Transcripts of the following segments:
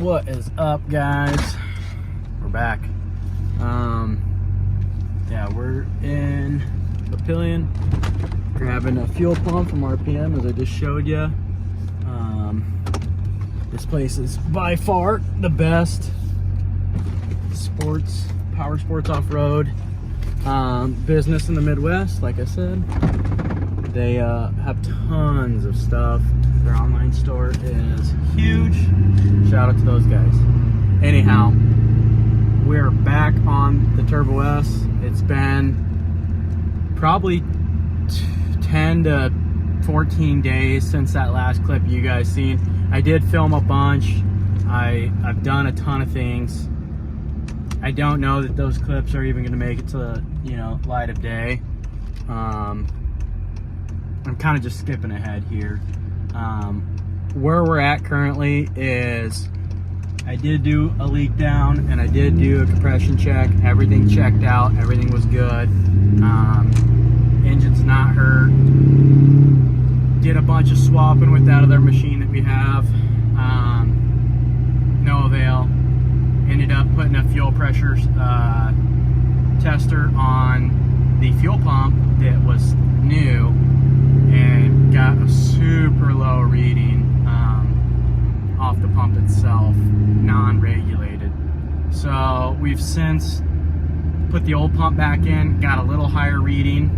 What is up, guys? We're back. Yeah, we're in Papillion grabbing a fuel pump from RPM, as I just showed you. This place is by far the best power sports off-road business in the Midwest. Like I said, they have tons of stuff. Their online store is huge. Shout out to those guys. Anyhow, we're back on the Turbo S. It's been probably 10 to 14 days since that last clip you guys seen. I did film a bunch. I've done a ton of things. I don't know that those clips are even going to make it to the light of day. I'm kind of just skipping ahead here. Where we're at currently is I did do a leak down and I did do a compression check. Everything checked out. Everything was good. Engine's not hurt. Did a bunch of swapping with that other machine that we have. No avail. Ended up putting a fuel pressure tester on the fuel pump that was new and got a super low reading off the pump itself, non-regulated. So we've since put the old pump back in, got a little higher reading.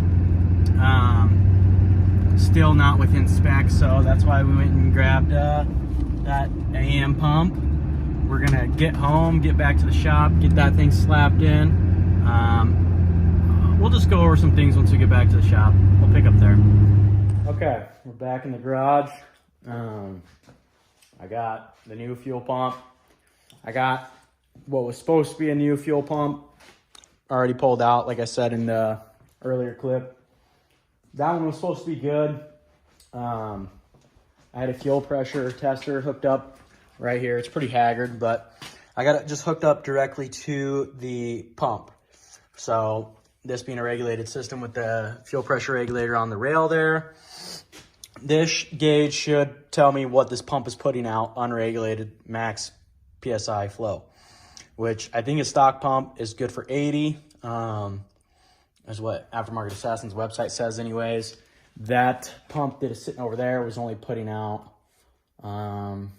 Still not within spec, so that's why we went and grabbed that AM pump. We're gonna get home, get back to the shop, get that thing slapped in. We'll just go over some things once we get back to the shop. We'll pick up there. Okay, we're back in the garage. I got the new fuel pump. I got what was supposed to be a new fuel pump already pulled out, like I said in the earlier clip. That one was supposed to be good. I had a fuel pressure tester hooked up right here. It's pretty haggard, but I got it just hooked up directly to the pump. So this being a regulated system with the fuel pressure regulator on the rail there, this gauge should tell me what this pump is putting out, unregulated max PSI flow, which I think a stock pump is good for 80. That's what Aftermarket Assassin's website says anyways. That pump that is sitting over there was only putting out, God,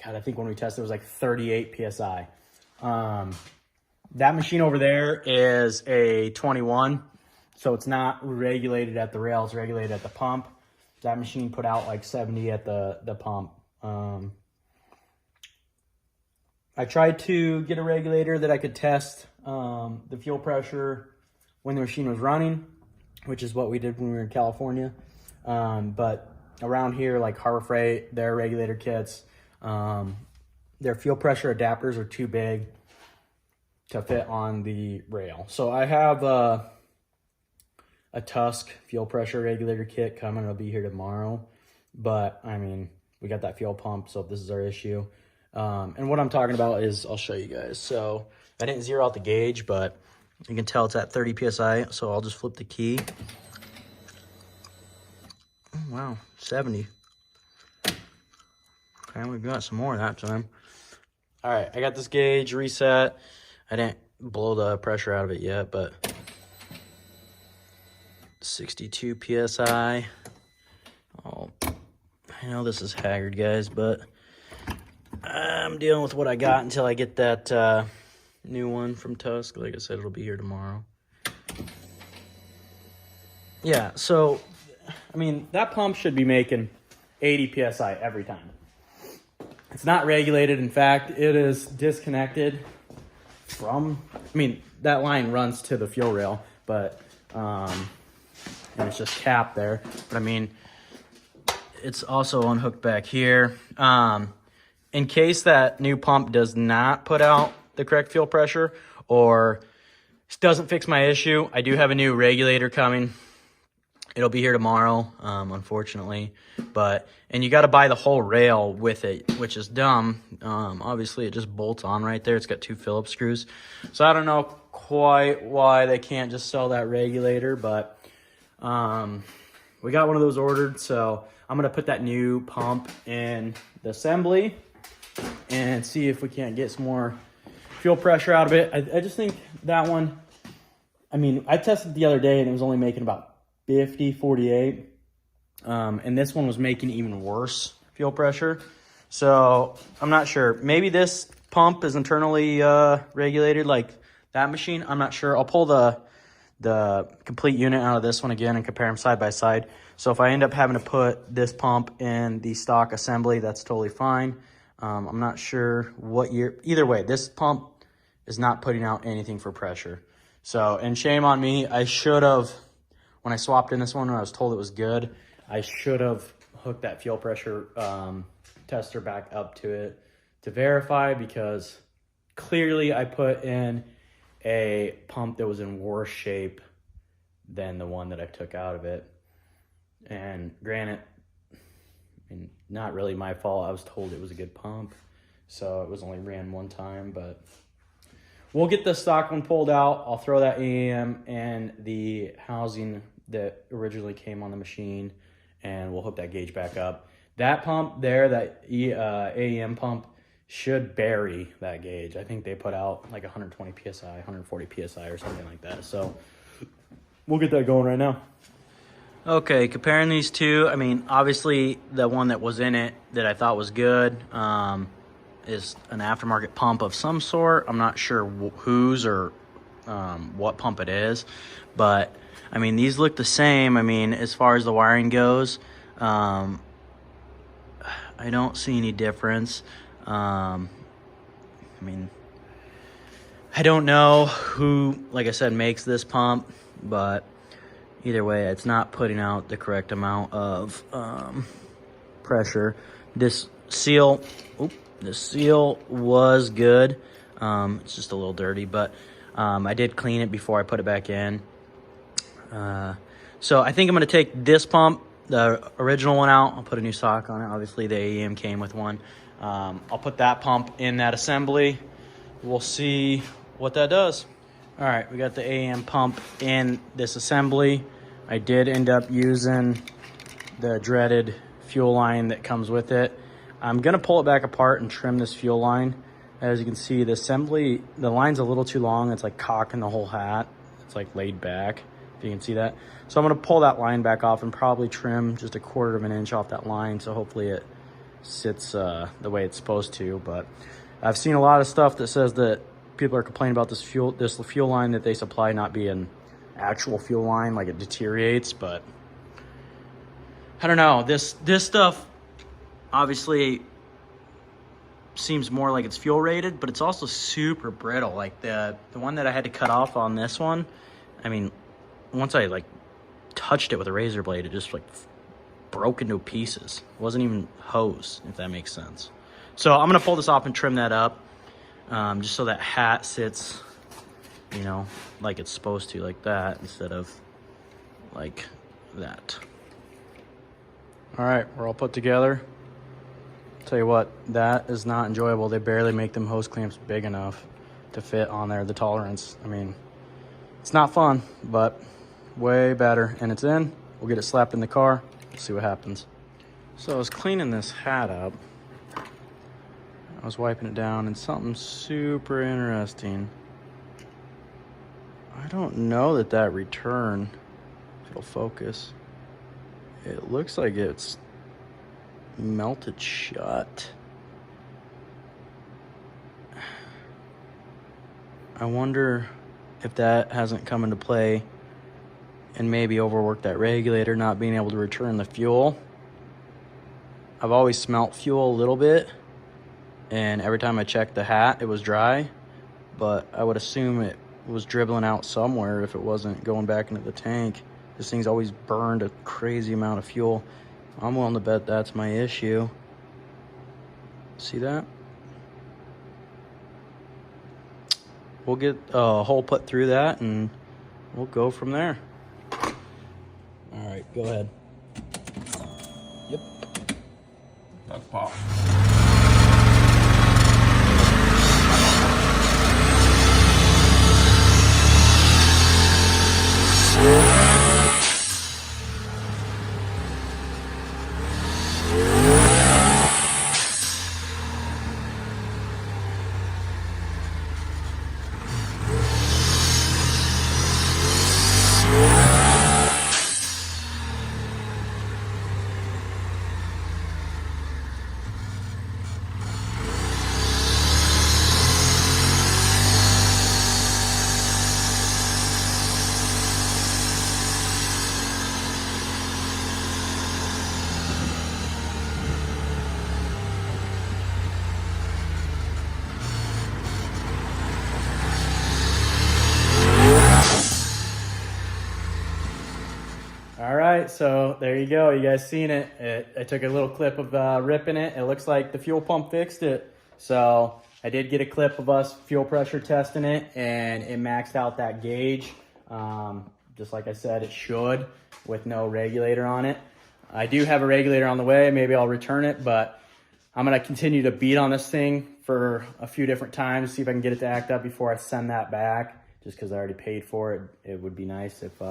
I think when we tested it was like 38 PSI. That machine over there is a 21. So it's not regulated at the rail, it's regulated at the pump. That machine put out like 70 at the pump. I tried to get a regulator that I could test the fuel pressure when the machine was running, which is what we did when we were in California. But around here, like Harbor Freight, their regulator kits, their fuel pressure adapters are too big to fit on the rail. So I have a Tusk fuel pressure regulator kit coming. It'll be here tomorrow. But I mean, we got that fuel pump, so this is our issue. And what I'm talking about is, I'll show you guys. So I didn't zero out the gauge, but you can tell it's at 30 PSI. So I'll just flip the key. Oh, wow, 70. Okay, we've got some more that time. All right, I got this gauge reset. I didn't blow the pressure out of it yet, but 62 PSI. Oh, I know this is haggard, guys, but I'm dealing with what I got until I get that new one from Tusk. Like I said, it'll be here tomorrow. Yeah, so, I mean, that pump should be making 80 PSI every time. It's not regulated. In fact, it is disconnected from, I mean, that line runs to the fuel rail, but, and it's just capped there. But I mean, it's also unhooked back here. In case that new pump does not put out the correct fuel pressure or doesn't fix my issue, I do have a new regulator coming. It'll be here tomorrow, unfortunately. And you got to buy the whole rail with it, which is dumb. Obviously, it just bolts on right there. It's got 2 Phillips screws. So I don't know quite why they can't just sell that regulator, but we got one of those ordered. So I'm going to put that new pump in the assembly. and see if we can't get some more fuel pressure out of it. I just think that one, I mean, I tested the other day and it was only making about 50, 48. And this one was making even worse fuel pressure. So I'm not sure. Maybe this pump is internally regulated like that machine. I'm not sure. I'll pull the complete unit out of this one again and compare them side by side. So if I end up having to put this pump in the stock assembly, that's totally fine. I'm not sure what year. Either way, this pump is not putting out anything for pressure. So, and shame on me. I should have, when I swapped in this one, when I was told it was good, I should have hooked that fuel pressure tester back up to it to verify, because clearly I put in a pump that was in worse shape than the one that I took out of it. And granted, I mean, not really my fault. I was told it was a good pump, so it was only ran one time, but we'll get the stock one pulled out. I'll throw that AEM and the housing that originally came on the machine, and we'll hook that gauge back up. That pump there, that AEM pump, should bury that gauge. I think they put out like 120 PSI, 140 PSI or something like that. So we'll get that going right now. Okay, comparing these two, I mean, obviously the one that was in it that I thought was good is an aftermarket pump of some sort. I'm not sure whose or what pump it is, but I mean, these look the same. I mean, as far as the wiring goes, I don't see any difference. I mean, I don't know who, like I said, makes this pump, but either way, it's not putting out the correct amount of pressure. This seal was good. It's just a little dirty, but I did clean it before I put it back in. So I think I'm going to take this pump, the original one, out. I'll put a new sock on it. Obviously, the AEM came with one. I'll put that pump in that assembly. We'll see what that does. All right, we got the AEM pump in this assembly. I did end up using the dreaded fuel line that comes with it. I'm going to pull it back apart and trim this fuel line. As you can see, the assembly, the line's a little too long. It's like cocking the whole hat. It's like laid back, if you can see that. So I'm going to pull that line back off and probably trim just 1/4 of an inch off that line, so hopefully it sits the way it's supposed to. But I've seen a lot of stuff that says that people are complaining about this fuel line that they supply not being actual fuel line, like it deteriorates. But I don't know, this stuff obviously seems more like it's fuel rated, but it's also super brittle. Like the one that I had to cut off on this one, I mean, once I like touched it with a razor blade, it just like broke into pieces. It wasn't even hose, if that makes sense. So I'm gonna pull this off and trim that up, just so that hat sits, you know, like it's supposed to, like that, instead of like that. All right, we're all put together. Tell you what, that is not enjoyable. They barely make them hose clamps big enough to fit on there, the tolerance. I mean, it's not fun, but way better. And it's in. We'll get it slapped in the car. See what happens. So I was cleaning this hat up. I was wiping it down, and something super interesting. I don't know that return, if it'll focus, it looks like it's melted shut. I wonder if that hasn't come into play and maybe overworked that regulator, not being able to return the fuel. I've always smelt fuel a little bit, and every time I checked the hat, it was dry, but I would assume it was dribbling out somewhere if it wasn't going back into the tank. This thing's always burned a crazy amount of fuel. I'm willing to bet that's my issue. See that? We'll get a hole put through that and we'll go from there. All right, go ahead. Yep. That's pop. All right, so there you go. You guys seen it. I took a little clip of ripping it. It looks like the fuel pump fixed it. So I did get a clip of us fuel pressure testing it, and it maxed out that gauge. Just like I said, it should, with no regulator on it. I do have a regulator on the way. Maybe I'll return it, but I'm going to continue to beat on this thing for a few different times, see if I can get it to act up before I send that back, just because I already paid for it. It would be nice if,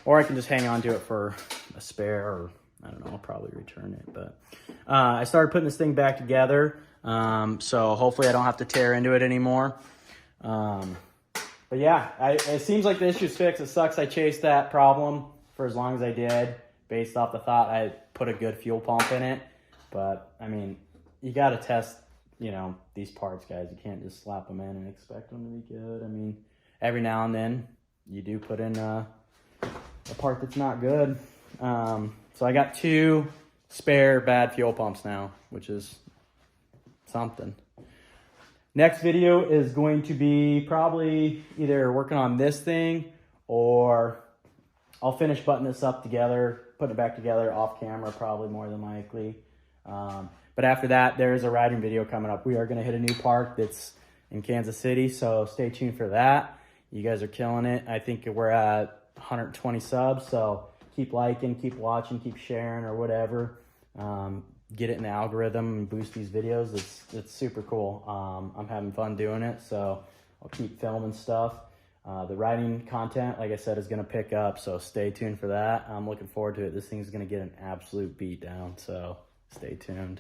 or I can just hang on to it for a spare, or I don't know, I'll probably return it. But I started putting this thing back together, so hopefully I don't have to tear into it anymore. But yeah, it seems like the issue's fixed. It sucks I chased that problem for as long as I did, based off the thought I put a good fuel pump in it. But I mean, you got to test, you know, these parts, guys. You can't just slap them in and expect them to be good. I mean, every now and then you do put in a part that's not good. So I got 2 spare bad fuel pumps now, which is something. Next video is going to be probably either working on this thing, or I'll finish buttoning this up together, putting it back together off camera, probably more than likely. But after that, there is a riding video coming up. We are going to hit a new park that's in Kansas City, so stay tuned for that. You guys are killing it. I think we're at 120 subs, so keep liking, keep watching, keep sharing, or whatever. Get it in the algorithm and boost these videos. It's super cool. I'm having fun doing it, so I'll keep filming stuff. The riding content, like I said, is going to pick up, so stay tuned for that. I'm looking forward to it. This thing's going to get an absolute beat down, so stay tuned.